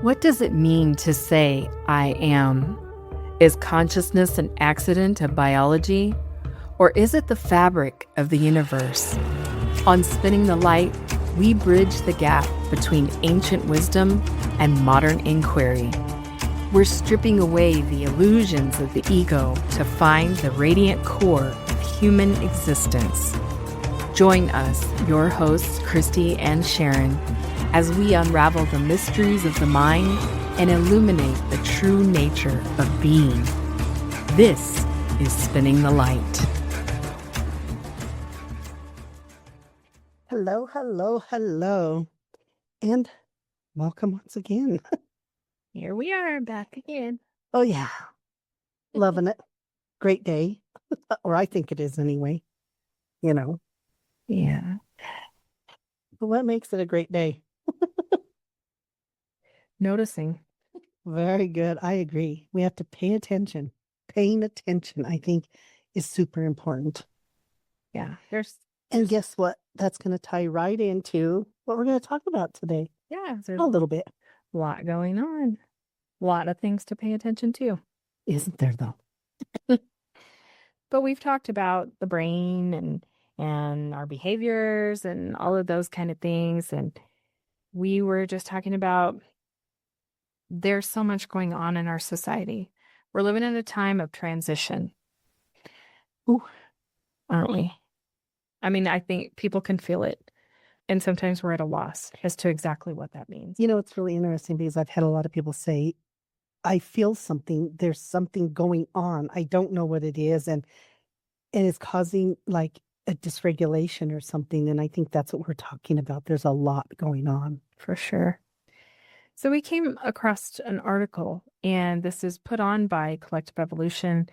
What does it mean to say, I am? Is consciousness an accident of biology? Or is it the fabric of the universe? On Spinning the Light, we bridge the gap between ancient wisdom and modern inquiry. We're stripping away the illusions of the ego to find the radiant core of human existence. Join us, your hosts, Christy and Sharon, as we unravel the mysteries of the mind and illuminate the true nature of being. This is Spinning the Light. Hello, hello, hello, and welcome once again. Here we are, back again. Oh yeah, loving it. Great day, or I think it is anyway, you know. Yeah. But what makes it a great day? Noticing. Very good. I agree. We have to pay attention. Paying attention, I think, is super important. Yeah. And guess what? That's going to tie right into what we're going to talk about today. There's A little bit. a lot going on. A lot of things to pay attention to. Isn't there, though? But we've talked about the brain and our behaviors and all of those kind of things. And we were just talking about there's so much going on in our society. We're living in a time of transition. Ooh. Aren't we? I mean, I think people can feel it. And sometimes we're at a loss as to exactly what that means. You know, it's really interesting because I've had a lot of people say, I feel something, there's something going on. I don't know what it is. And it's causing like a dysregulation or something. And I think that's what we're talking about. There's a lot going on. For sure. So we came across an article, and this is put on by Collective Evolution,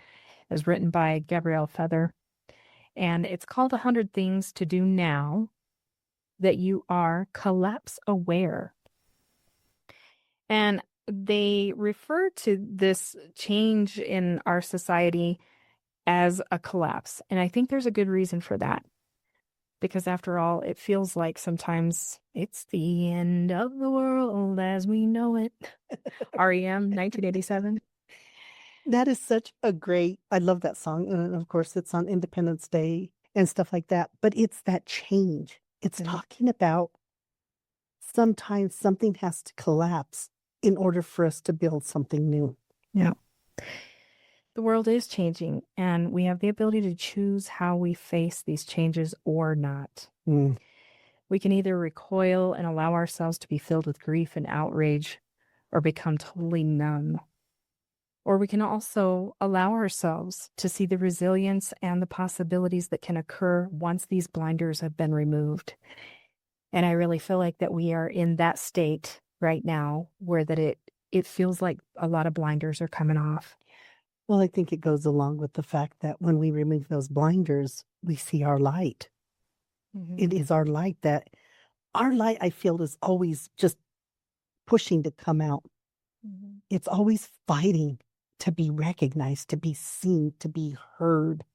is written by Gabrielle Feather, and it's called 100 Things to Do Now That You Are Collapse Aware. And they refer to this change in our society as a collapse. And I think there's a good reason for that. Because after all, it feels like sometimes it's the end of the world as we know it. REM, 1987. That is such a great, I love that song. And of course, it's on Independence Day and stuff like that. But it's that change. It's talking about sometimes something has to collapse in order for us to build something new. Yeah. The world is changing, and we have the ability to choose how we face these changes or not. We can either recoil and allow ourselves to be filled with grief and outrage, or become totally numb. Or we can also allow ourselves to see the resilience and the possibilities that can occur once these blinders have been removed. And I really feel like that we are in that state right now where that it feels like a lot of blinders are coming off. Well, I think it goes along with the fact that when we remove those blinders, we see our light. Mm-hmm. It is our light I feel is always just pushing to come out. Mm-hmm. It's always fighting to be recognized, to be seen, to be heard,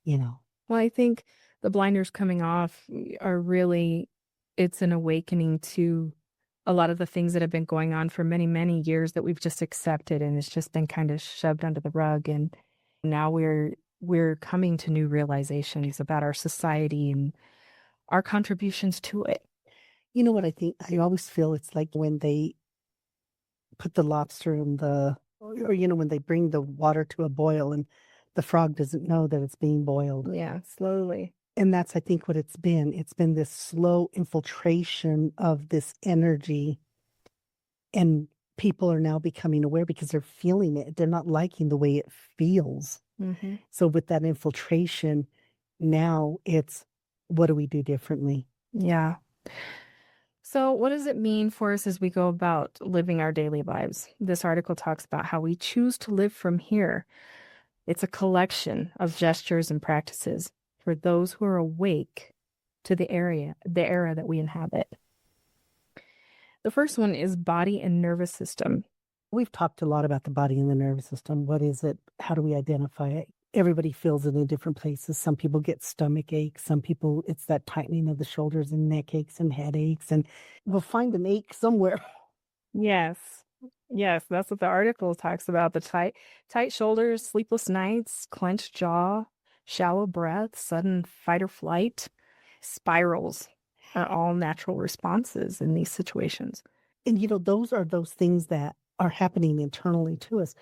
you know. Well, I think the blinders coming off are really, it's an awakening to a lot of the things that have been going on for many, many years that we've just accepted, and it's just been kind of shoved under the rug. And now we're coming to new realizations about our society and our contributions to it. You know what I think? I always feel it's like when they put the lobster in or you know, when they bring the water to a boil and the frog doesn't know that it's being boiled. Yeah, slowly. And that's, I think, what it's been. It's been this slow infiltration of this energy. And people are now becoming aware because they're feeling it. They're not liking the way it feels. Mm-hmm. So with that infiltration, now it's, what do we do differently? Yeah. So what does it mean for us as we go about living our daily lives? This article talks about how we choose to live from here. It's a collection of gestures and practices for those who are awake to the era that we inhabit. The first one is body and nervous system. We've talked a lot about the body and the nervous system. What is it? How do we identify it? Everybody feels it in different places. Some people get stomach aches. Some people, it's that tightening of the shoulders and neck aches and headaches. And we'll find an ache somewhere. Yes. Yes, that's what the article talks about. The tight shoulders, sleepless nights, clenched jaw, shallow breath, sudden fight or flight, spirals are all natural responses in these situations. And, those are those things that are happening internally to us.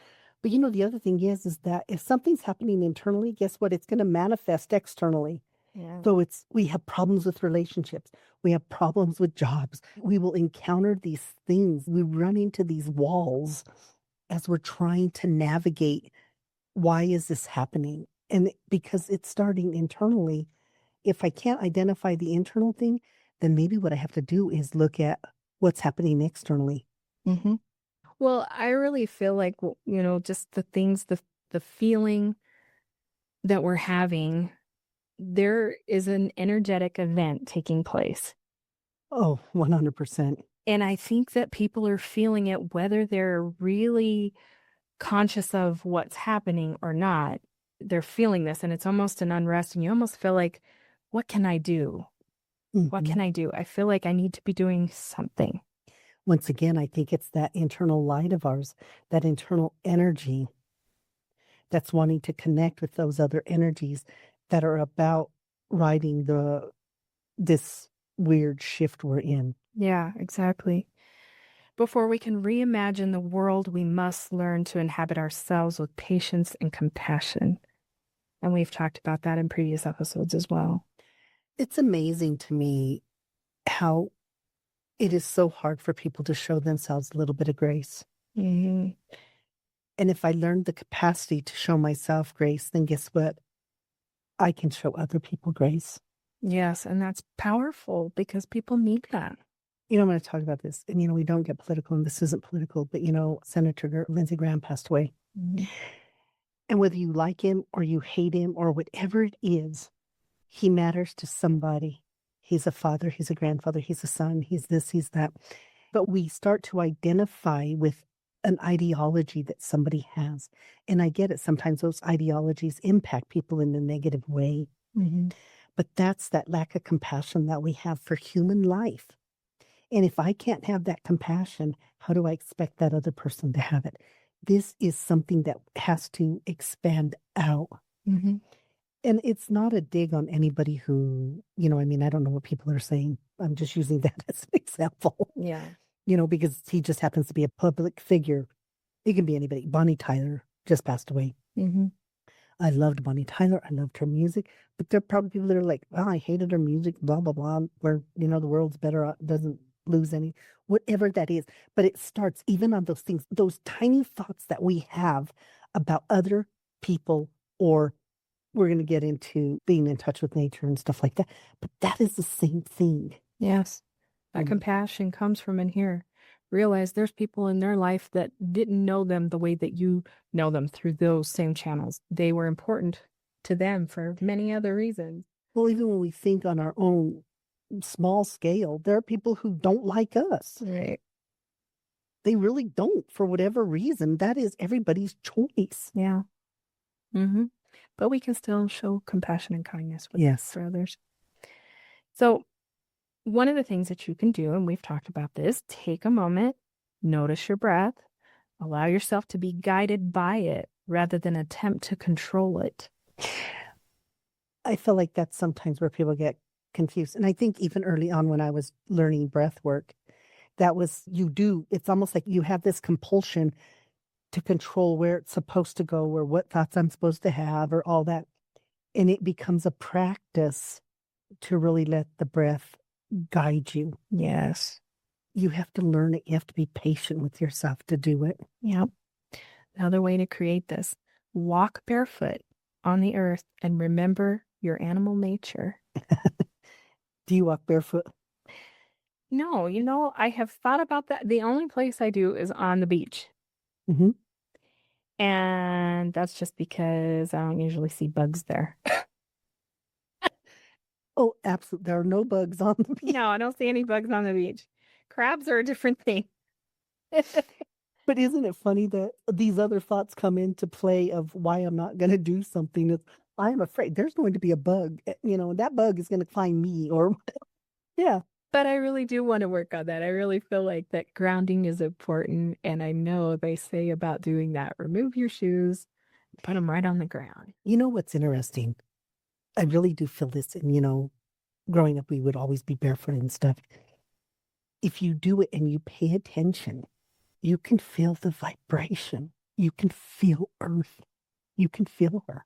But, the other thing is that if something's happening internally, guess what? It's going to manifest externally. Yeah. So we have problems with relationships. We have problems with jobs. We will encounter these things. We run into these walls as we're trying to navigate why is this happening? And because it's starting internally, if I can't identify the internal thing, then maybe what I have to do is look at what's happening externally. Mm-hmm. Well, I really feel like, just the things, the feeling that we're having, there is an energetic event taking place. Oh, 100%. And I think that people are feeling it, whether they're really conscious of what's happening or not. They're feeling this, and it's almost an unrest, and you almost feel like, what can I do? What Hmm. can I do? I feel like I need to be doing something. Once again, I think it's that internal light of ours, that internal energy that's wanting to connect with those other energies that are about riding this weird shift we're in. Yeah, exactly. Before we can reimagine the world, we must learn to inhabit ourselves with patience and compassion. And we've talked about that in previous episodes as well. It's amazing to me how it is so hard for people to show themselves a little bit of grace. Mhm. And if I learned the capacity to show myself grace, then guess what? I can show other people grace. Yes, and that's powerful because people need that. I'm going to talk about this, and we don't get political, and this isn't political, but Senator Lindsey Graham passed away. Mhm. And whether you like him or you hate him or whatever it is, he matters to somebody. He's a father, he's a grandfather, he's a son, he's this, he's that. But we start to identify with an ideology that somebody has. And I get it. Sometimes those ideologies impact people in a negative way. Mhm. But that's that lack of compassion that we have for human life. And if I can't have that compassion, how do I expect that other person to have it? This is something that has to expand out. Mhm. And it's not a dig on anybody who, I don't know what people are saying. I'm just using that as an example, Yeah. because he just happens to be a public figure. It can be anybody. Bonnie Tyler just passed away. Mhm. I loved Bonnie Tyler. I loved her music. But there are probably people that are like, well, I hated her music, blah, blah, blah, where, the world's better, doesn't lose any, whatever that is. But it starts even on those things, those tiny thoughts that we have about other people, or we're going to get into being in touch with nature and stuff like that. But that is the same thing. Yes. That compassion comes from in here. Realize there's people in their life that didn't know them the way that you know them through those same channels. They were important to them for many other reasons. Well, even when we think on our own small scale, there are people who don't like us. Right. They really don't, for whatever reason. That is everybody's choice. Yeah. Mm-hmm. But we can still show compassion and kindness for others. So one of the things that you can do, and we've talked about this, take a moment, notice your breath, allow yourself to be guided by it rather than attempt to control it. I feel like that's sometimes where people get confused. And I think even early on when I was learning breath work, that was, it's almost like you have this compulsion to control where it's supposed to go or what thoughts I'm supposed to have or all that. And it becomes a practice to really let the breath guide you. Yes. You have to learn it. You have to be patient with yourself to do it. Yep. Another way to create this, walk barefoot on the earth and remember your animal nature. Do you walk barefoot? No, I have thought about that. The only place I do is on the beach. Mm-hmm. And that's just because I don't usually see bugs there. Oh, absolutely. There are no bugs on the beach. No, I don't see any bugs on the beach. Crabs are a different thing. But isn't it funny that these other thoughts come into play of why I'm not going to do something? I am afraid there's going to be a bug, and that bug is going to find me, or yeah. But I really do want to work on that. I really feel like that grounding is important. And I know they say about doing that, remove your shoes, put them right on the ground. You know what's interesting? I really do feel this. And, growing up, we would always be barefoot and stuff. If you do it and you pay attention, you can feel the vibration. You can feel earth. You can feel her.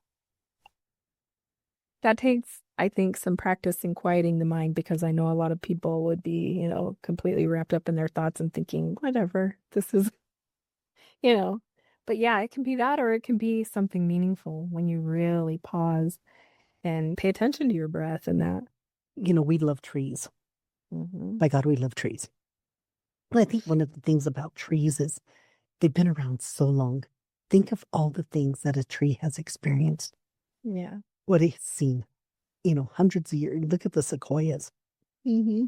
That takes, I think, some practice in quieting the mind, because I know a lot of people would be, completely wrapped up in their thoughts and thinking, whatever, this is, But yeah, it can be that, or it can be something meaningful when you really pause and pay attention to your breath and that. We love trees. Mm-hmm. By God, we love trees. And I think one of the things about trees is they've been around so long. Think of all the things that a tree has experienced. Yeah. What it's seen, hundreds of years. Look at the sequoias. Mm-hmm.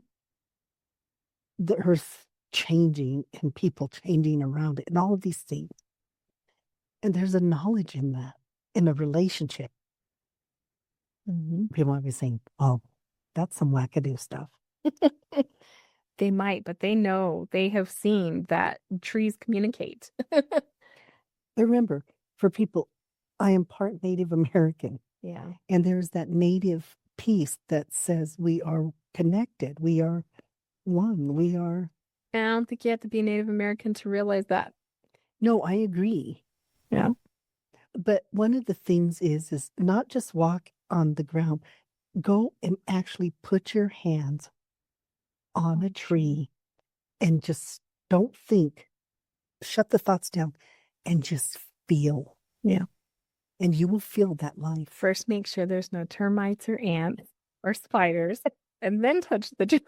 The earth changing and people changing around it and all of these things. And there's a knowledge in that, in a relationship. Mm-hmm. People might be saying, oh, that's some wackadoo stuff. They might, but they know, they have seen that trees communicate. Remember, for people, I am part Native American. Yeah. And there's that Native piece that says we are connected. We are one. We are. And I don't think you have to be Native American to realize that. No, I agree. Yeah. But one of the things is not just walk on the ground. Go and actually put your hands on a tree and just don't think. Shut the thoughts down and just feel. Yeah. And you will feel that life. First, make sure there's no termites or ants or spiders, and then touch the tree.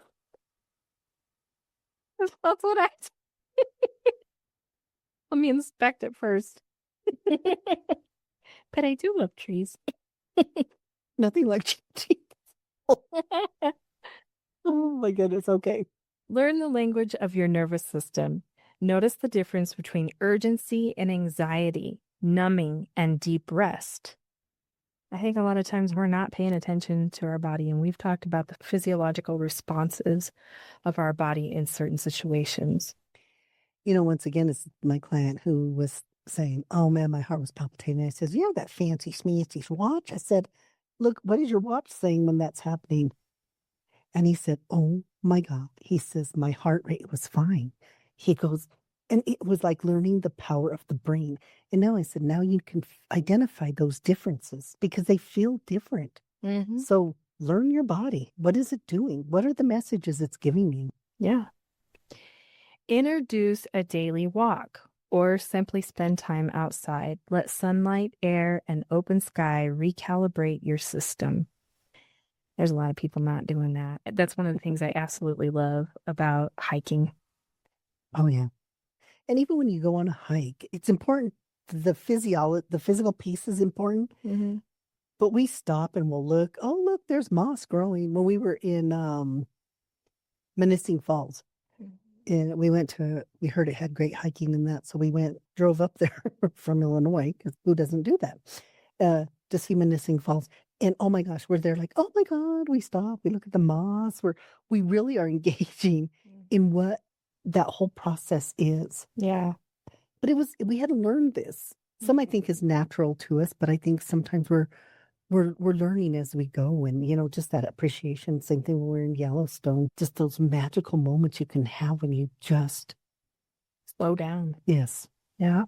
That's what I do. Let me inspect it first. But I do love trees. Nothing like trees. Oh my goodness. Okay. Learn the language of your nervous system. Notice the difference between urgency and anxiety, numbing and deep rest. I think a lot of times we're not paying attention to our body, and we've talked about the physiological responses of our body in certain situations. Once again, it's my client who was saying, oh man, my heart was palpitating. I said, you have that fancy schmancy watch? I said, look, what is your watch saying when that's happening? And he said, oh my God. He says, my heart rate was fine. He goes, and it was like learning the power of the brain. And now I said, now you can identify those differences because they feel different. Mm-hmm. So learn your body. What is it doing? What are the messages it's giving you? Yeah. Introduce a daily walk or simply spend time outside. Let sunlight, air, and open sky recalibrate your system. There's a lot of people not doing that. That's one of the things I absolutely love about hiking. Oh, yeah. And even when you go on a hike, it's important. The physical piece is important. Mm-hmm. But we stop and we'll look. Oh, look, there's moss growing. When we were in Menacing Falls, and we heard it had great hiking and that. So we drove up there from Illinois, because who doesn't do that, to see Menacing Falls. And oh my gosh, we're there like, oh my God, we stop. We look at the moss. We really are engaging in what that whole process is. Yeah. But we had to learn this. Some I think is natural to us, but I think sometimes we're learning as we go. And, just that appreciation, same thing when we're in Yellowstone, just those magical moments you can have when you just slow down. Yes. Yeah.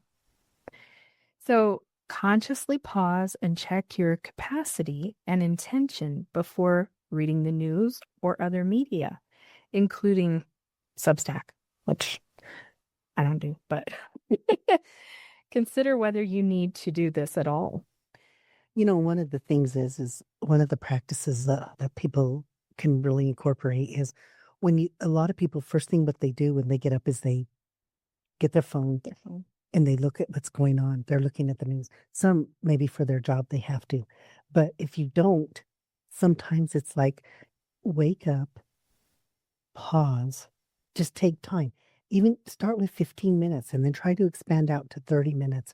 So consciously pause and check your capacity and intention before reading the news or other media, including Substack, which I don't do, but consider whether you need to do this at all. One of the things is one of the practices that people can really incorporate is a lot of people, first thing what they do when they get up is they get their phone. And they look at what's going on. They're looking at the news. Some, maybe for their job, they have to. But if you don't, sometimes it's like, wake up, pause, just take time. Even start with 15 minutes and then try to expand out to 30 minutes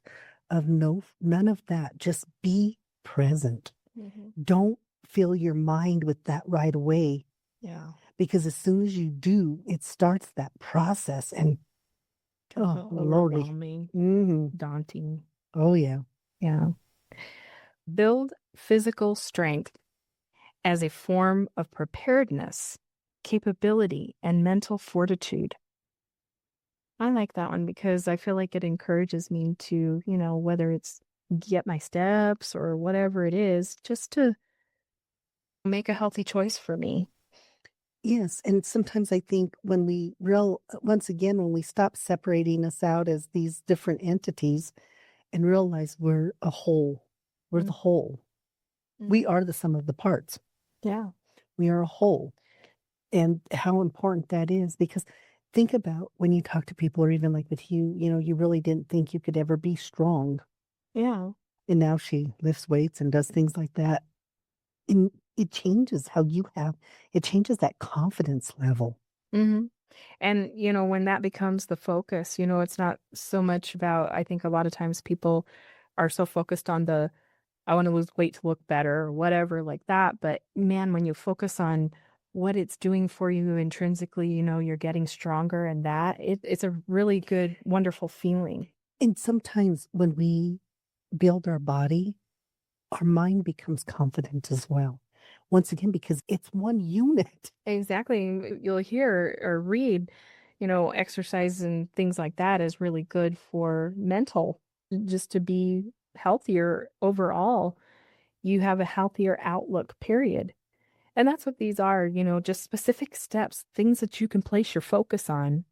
of none of that. Just be present. Mm-hmm. Don't fill your mind with that right away. Yeah. because as soon as you do, it starts that process and oh lordy. Overwhelming, Hmm. daunting. Oh yeah. Yeah. Build physical strength as a form of preparedness, capability, and mental fortitude. I like that one because I feel like it encourages me to, whether it's get my steps or whatever it is, just to make a healthy choice for me. Yes, and sometimes I think when we once again when we stop separating us out as these different entities and realize we're a whole, we're the whole. We Mhm. are the sum of the parts. Yeah. We are a whole. And how important that is because think about when you talk to people or even like with you, you really didn't think you could ever be strong. Yeah. And now she lifts weights and does things like that. And it changes it changes that confidence level. hmm And, when that becomes the focus, it's not so much about, I think a lot of times people are so focused on I want to lose weight to look better or whatever like that. But man, when you focus on what it's doing for you intrinsically, you're getting stronger and it's a really good, wonderful feeling. And sometimes when we build our body, our mind becomes confident as well. Once again, because it's one unit. Exactly. You'll hear or read, exercise and things like that is really good for mental, just to be healthier overall. You have a healthier outlook, period. And that's what these are, just specific steps, things that you can place your focus on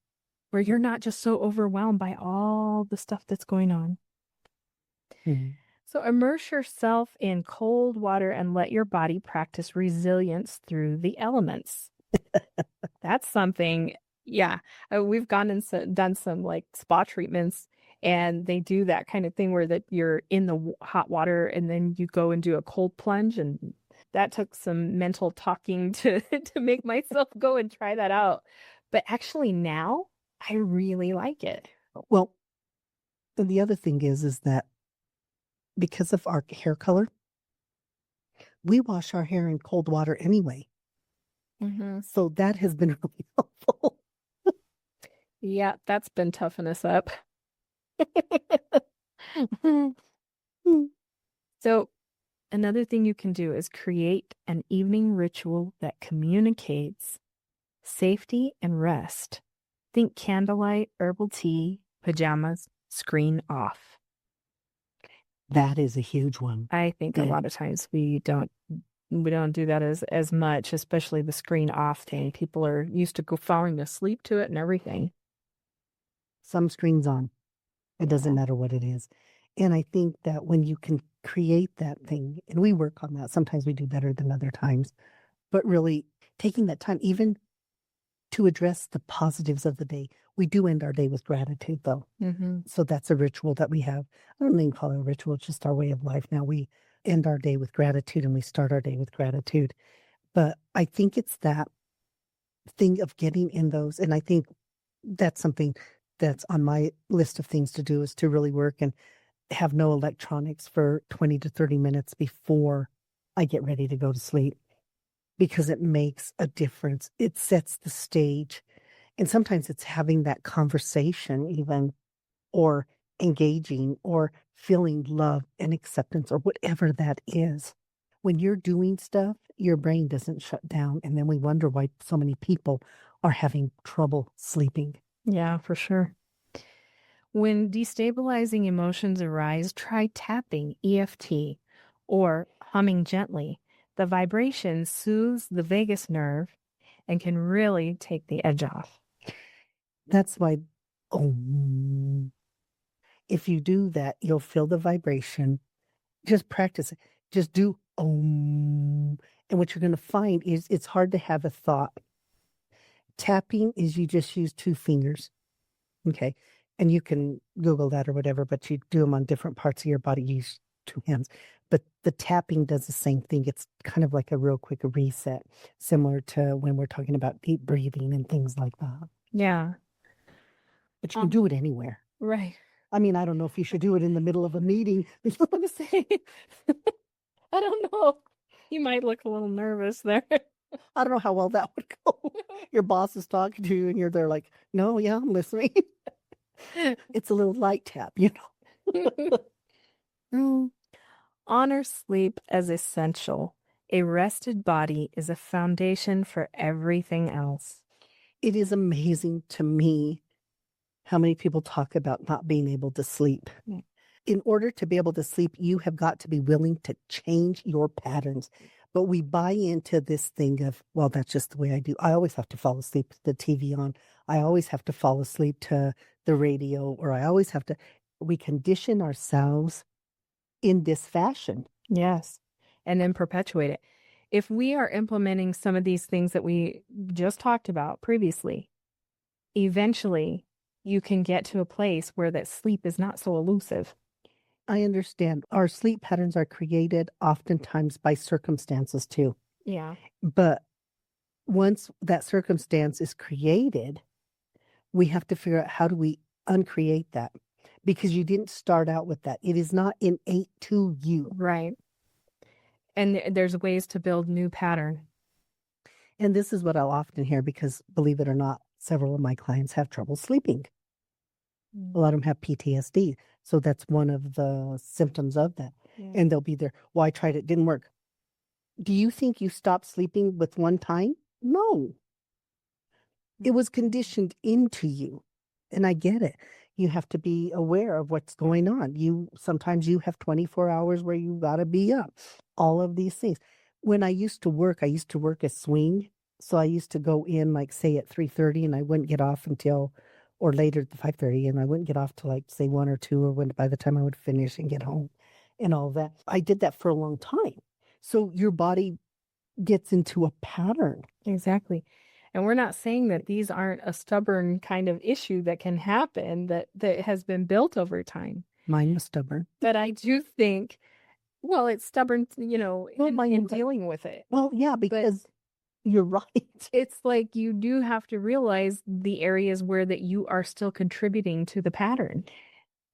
where you're not just so overwhelmed by all the stuff that's going on. Mhm. So immerse yourself in cold water and let your body practice resilience through the elements. That's something, yeah. We've gone and done some like spa treatments, and they do that kind of thing where that you're in the hot water and then you go and do a cold plunge, and that took some mental talking to to make myself go and try that out. But actually now I really like it. Well, and the other thing is that because of our hair color, we wash our hair in cold water anyway. hmm So that has been really helpful. Yeah, that's been toughing us up. So another thing you can do is create an evening ritual that communicates safety and rest. Think candlelight, herbal tea, pajamas, screen off. That is a huge one. I think a lot of times we don't do that as much, especially the screen off thing. People are used to falling asleep to it and everything. Some screens on. It doesn't Yeah. matter what it is. And I think that when you can create that thing, and we work on that, sometimes we do better than other times, but really taking that time, even to address the positives of the day. We do end our day with gratitude, though. Mm-hmm. So that's a ritual that we have. I don't even call it a ritual, it's just our way of life now. We end our day with gratitude and we start our day with gratitude. But I think it's that thing of getting in those. And I think that's something that's on my list of things to do is to really work and have no electronics for 20 to 30 minutes before I get ready to go to sleep because it makes a difference. It sets the stage. And sometimes it's having that conversation, even, or engaging, or feeling love and acceptance, or whatever that is. When you're doing stuff, your brain doesn't shut down. And then we wonder why so many people are having trouble sleeping. Yeah, for sure. When destabilizing emotions arise, try tapping EFT or humming gently. The vibration soothes the vagus nerve and can really take the edge off. That's why, oh, if you do that, you'll feel the vibration. Just practice it. Just do And what you're going to find is it's hard to have a thought. Tapping is you just use two fingers. Okay. And you can Google that or whatever, but you do them on different parts of your body. You use two hands. But the tapping does the same thing. It's kind of like a real quick reset, similar to when we're talking about deep breathing and things like that. Yeah. But you can do it anywhere. Right. I mean, I don't know if you should do it in the middle of a meeting. I was going to say, I don't know. You might look a little nervous there. I don't know how well that would go. Your boss is talking to you and you're there like, no, yeah, I'm listening. It's a little light tap, you know. Mm. Honor sleep as essential. A rested body is a foundation for everything else. It is amazing to me how many people talk about not being able to sleep. Yeah. In order to be able to sleep, you have got to be willing to change your patterns. But we buy into this thing of, well, that's just the way I do. I always have to fall asleep with the TV on. I always have to fall asleep to the radio, or I always have to. We condition ourselves in this fashion. Yes. And then perpetuate it. If we are implementing some of these things that we just talked about previously, eventually you can get to a place where that sleep is not so elusive. I understand our sleep patterns are created oftentimes by circumstances too. Yeah. But once that circumstance is created, we have to figure out how do we uncreate that, because you didn't start out with that. It is not innate to you. Right. And there's ways to build new pattern. And this is what I'll often hear because, believe it or not, several of my clients have trouble sleeping. A lot of them have PTSD. So that's one of the symptoms of that. Yeah. And they'll be there. Well, I tried it, didn't work. Do you think you stopped sleeping with one time? No. It was conditioned into you. And I get it. You have to be aware of what's going on. Sometimes you have 24 hours where you got to be up. All of these things. When I used to work a swing. So I used to go in like say at 3:30 and I wouldn't get off until or later at 5:30 and I wouldn't get off till like say 1 or 2 or when by the time I would finish and get home and all that. I did that for a long time. So your body gets into a pattern. Exactly. And we're not saying that these aren't a stubborn kind of issue that can happen that has been built over time. Mine was stubborn. But I do think, well, it's stubborn, in dealing with it. Well, yeah, because you're right. It's like you do have to realize the areas where that you are still contributing to the pattern.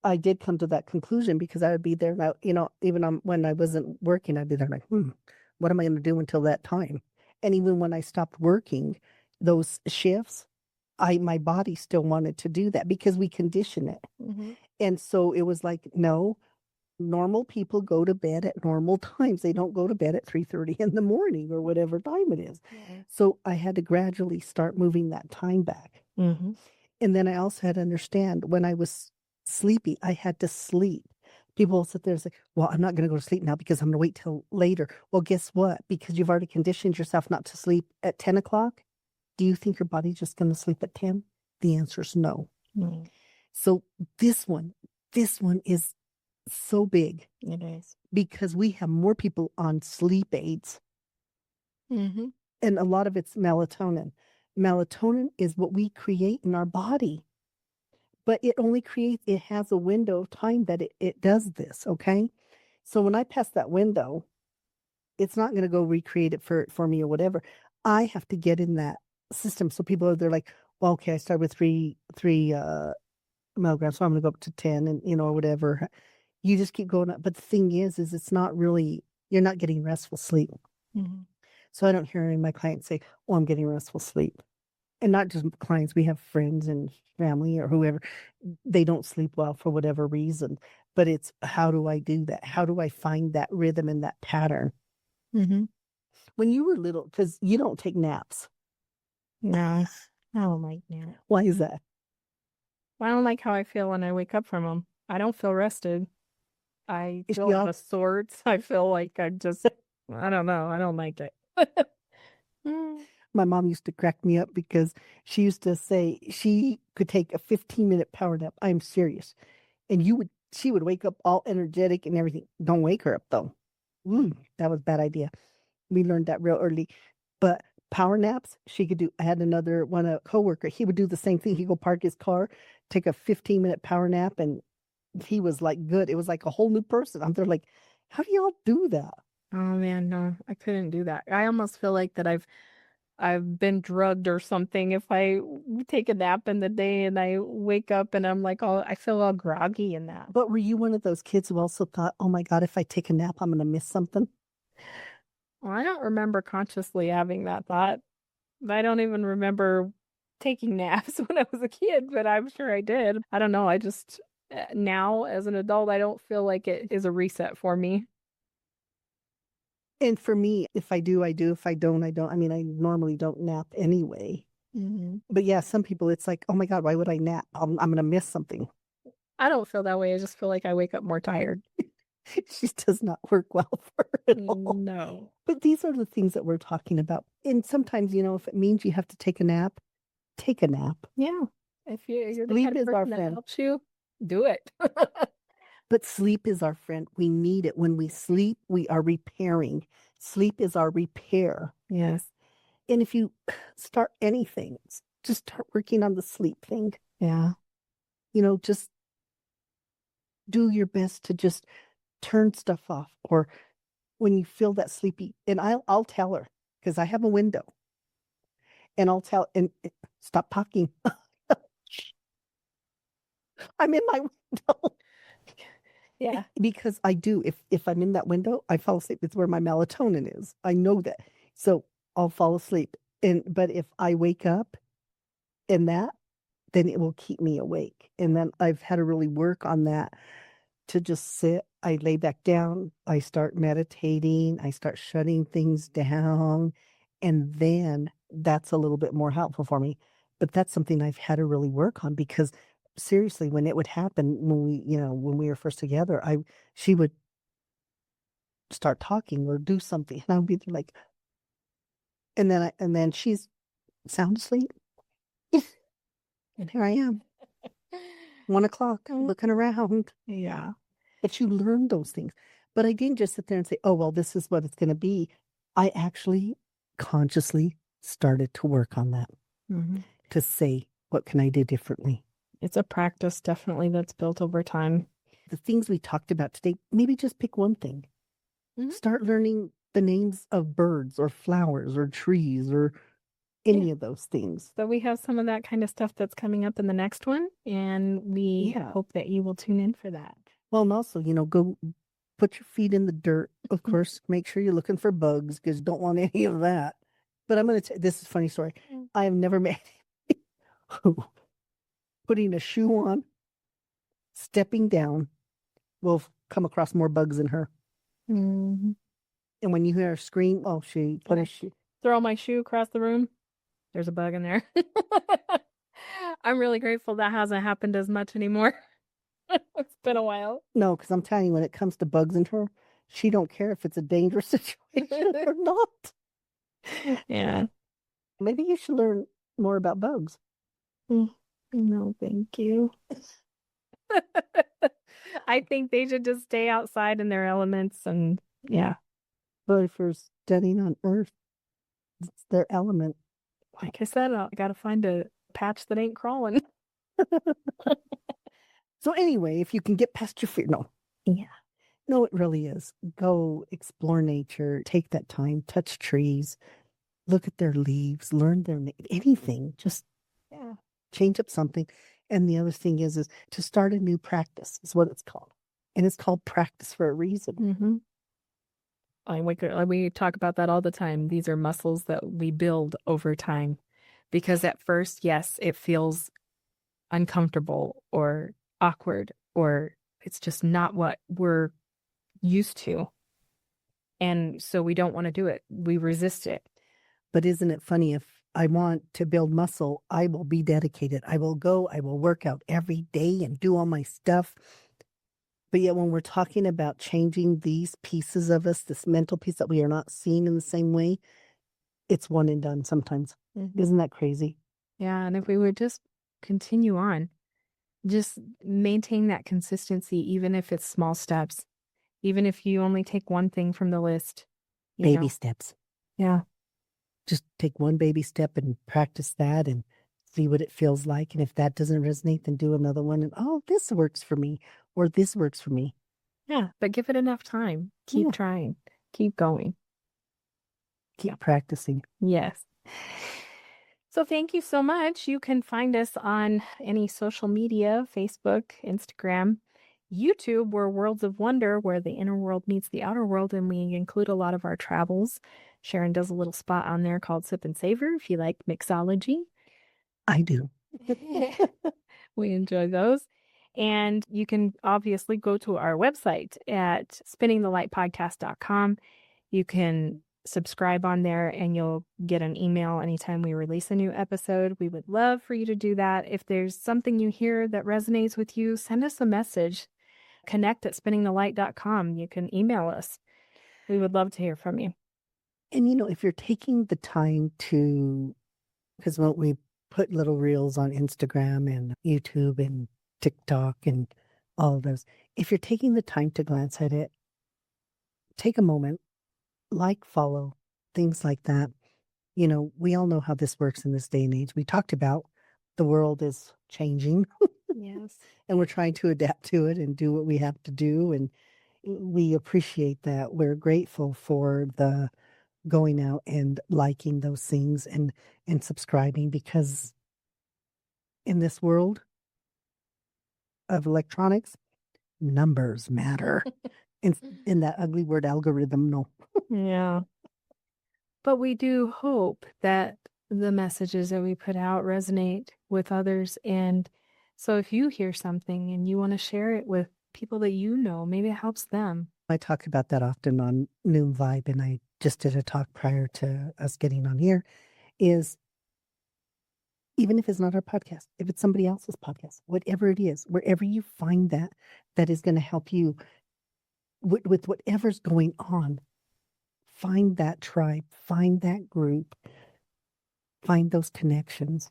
I did come to that conclusion because I would be there now, even when I wasn't working, I'd be there like, what am I going to do until that time? And even when I stopped working, those shifts, my body still wanted to do that because we condition it. Mm-hmm. And so it was like, no, normal people go to bed at normal times. They don't go to bed at 3:30 in the morning or whatever time it is. Yeah. So I had to gradually start moving that time back. Mm-hmm. And then I also had to understand when I was sleepy, I had to sleep. People will sit there and say, well, I'm not going to go to sleep now because I'm going to wait till later. Well, guess what? Because you've already conditioned yourself not to sleep at 10 o'clock. Do you think your body's just going to sleep at 10? The answer is no. Mm. So this one is so big. It is. Because we have more people on sleep aids. Mm-hmm. And a lot of it's melatonin. Melatonin is what we create in our body. But it has a window of time that it does this, okay? So when I pass that window, it's not going to go recreate it for me or whatever. I have to get in that system. So they're like, well, okay, I started with three milligrams, so I'm going to go up to 10 and, or whatever. You just keep going up. But the thing is it's not really, you're not getting restful sleep. Mm-hmm. So I don't hear any of my clients say, oh, I'm getting restful sleep. And not just clients, we have friends and family or whoever, they don't sleep well for whatever reason. But it's, how do I do that? How do I find that rhythm and that pattern? Mm-hmm. When you were little, because you don't take naps. No, I don't like naps. Why is that? I don't like how I feel when I wake up from them. I don't feel rested. I feel out of sorts. I feel like I don't know. I don't like it. My mom used to crack me up because she used to say she could take a 15-minute power nap. I'm serious. And she would wake up all energetic and everything. Don't wake her up though. That was a bad idea. We learned that real early. But power naps, she could do. I had a coworker, he would do the same thing. He'd go park his car, take a 15-minute power nap, and he was like good. It was like a whole new person. I'm there like, how do y'all do that? Oh man, no, I couldn't do that. I almost feel like that I've been drugged or something if I take a nap in the day and I wake up and I'm like, I feel all groggy in that. But were you one of those kids who also thought, oh my God, if I take a nap, I'm going to miss something? Well, I don't remember consciously having that thought. I don't even remember taking naps when I was a kid, but I'm sure I did. I don't know. I just now as an adult, I don't feel like it is a reset for me. And for me, if I do, I do. If I don't, I don't. I mean, I normally don't nap anyway. But yeah, some people, it's like, oh my God, why would I nap? I'm going to miss something. I don't feel that way. I just feel like I wake up more tired. She does not work well for her at all. No. But these are the things that we're talking about. And sometimes, if it means you have to take a nap, take a nap. Yeah. If you're the Sleep kind of is our person that friend. helps you, do it. But sleep is our friend. We need it. When we sleep, we are repairing. Sleep is our repair. Yes. And if you start anything, just start working on the sleep thing. Yeah. Just do your best to just turn stuff off. Or when you feel that sleepy, and I'll tell her because I have a window, and I'll tell and stop talking. I'm in my window. Yeah. Because I do. If I'm in that window, I fall asleep. It's where my melatonin is. I know that. So I'll fall asleep. But if I wake up in that, then it will keep me awake. And then I've had to really work on that to just sit. I lay back down. I start meditating. I start shutting things down. And then that's a little bit more helpful for me. But that's something I've had to really work on because seriously, when it would happen when we were first together, she would start talking or do something. And I would be like, and then she's sound asleep. And here I am, 1 o'clock, looking around. Yeah. But you learn those things. But I didn't just sit there and say, oh, well, this is what it's going to be. I actually consciously started to work on that to say, what can I do differently? It's a practice, definitely, that's built over time. The things we talked about today, maybe just pick one thing. Start learning the names of birds or flowers or trees or any of those things. So we have some of that kind of stuff that's coming up in the next one, and we hope that you will tune in for that. Well, and also, go put your feet in the dirt. Of course, make sure you're looking for bugs because you don't want any of that. But I'm going to this is a funny story. I have never met who putting a shoe on, stepping down, will come across more bugs than her. And when you hear her scream, oh, she put a shoe. Throw my shoe across the room. There's a bug in there. I'm really grateful that hasn't happened as much anymore. It's been a while. No, because I'm telling you, when it comes to bugs in her, she don't care if it's a dangerous situation or not. Yeah. Maybe you should learn more about bugs. No, thank you. I think they should just stay outside in their elements and yeah. But if you're standing on Earth, it's their element. Like I said, I got to find a patch that ain't crawling. So anyway, if you can get past your fear, no. Yeah. No, it really is. Go explore nature, take that time, touch trees, look at their leaves, learn their anything, just change up something. And the other thing is to start a new practice is what it's called. And it's called practice for a reason. We talk about that all the time. These are muscles that we build over time. Because at first, yes, it feels uncomfortable or awkward, or it's just not what we're used to. And so we don't want to do it. We resist it. But isn't it funny? If I want to build muscle, I will be dedicated. I will go, I will work out every day and do all my stuff. But yet when we're talking about changing these pieces of us, this mental piece that we are not seeing in the same way, it's one and done sometimes. Isn't that crazy? Yeah. And if we would just continue on, just maintain that consistency, even if it's small steps, even if you only take one thing from the list. Baby steps. Yeah. Just take one baby step and practice that and see what it feels like. And if that doesn't resonate, then do another one. And oh, this works for me, or this works for me. Yeah. But give it enough time. Keep trying. Keep going. Keep practicing. Yes. So thank you so much. You can find us on any social media, Facebook, Instagram. YouTube, we're Worlds of Wonder, where the inner world meets the outer world, and we include a lot of our travels. Sharon does a little spot on there called Sip and Savor if you like mixology. I do. We enjoy those. And you can obviously go to our website at spinningthelightpodcast.com. You can subscribe on there and you'll get an email anytime we release a new episode. We would love for you to do that. If there's something you hear that resonates with you, send us a message. Connect at spinningthelight.com. You can email us. We would love to hear from you. And, if you're taking the time to, because we put little reels on Instagram and YouTube and TikTok and all of those, if you're taking the time to glance at it, take a moment, follow, things like that. We all know how this works in this day and age. We talked about the world is changing. Yes. And we're trying to adapt to it and do what we have to do. And we appreciate that. We're grateful for the going out and liking those things and subscribing, because in this world of electronics, numbers matter. in that ugly word algorithm, no. Yeah. But we do hope that the messages that we put out resonate with others. And so if you hear something and you want to share it with people that maybe it helps them. I talk about that often on Noon Vibe, and I just did a talk prior to us getting on here, is even if it's not our podcast, if it's somebody else's podcast, whatever it is, wherever you find that is going to help you with whatever's going on, find that tribe, find that group, find those connections.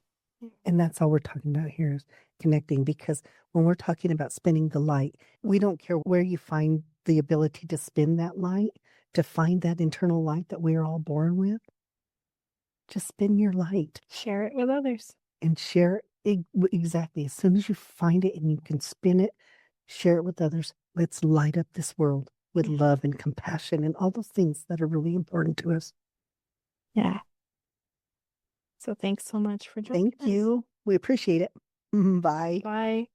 And that's all we're talking about here is connecting, because when we're talking about spinning the light, we don't care where you find the ability to spin that light, to find that internal light that we're all born with. Just spin your light. Share it with others. And share it exactly. As soon as you find it and you can spin it, share it with others. Let's light up this world with love and compassion and all those things that are really important to us. Yeah. So thanks so much for joining us. Thank you. We appreciate it. Bye. Bye.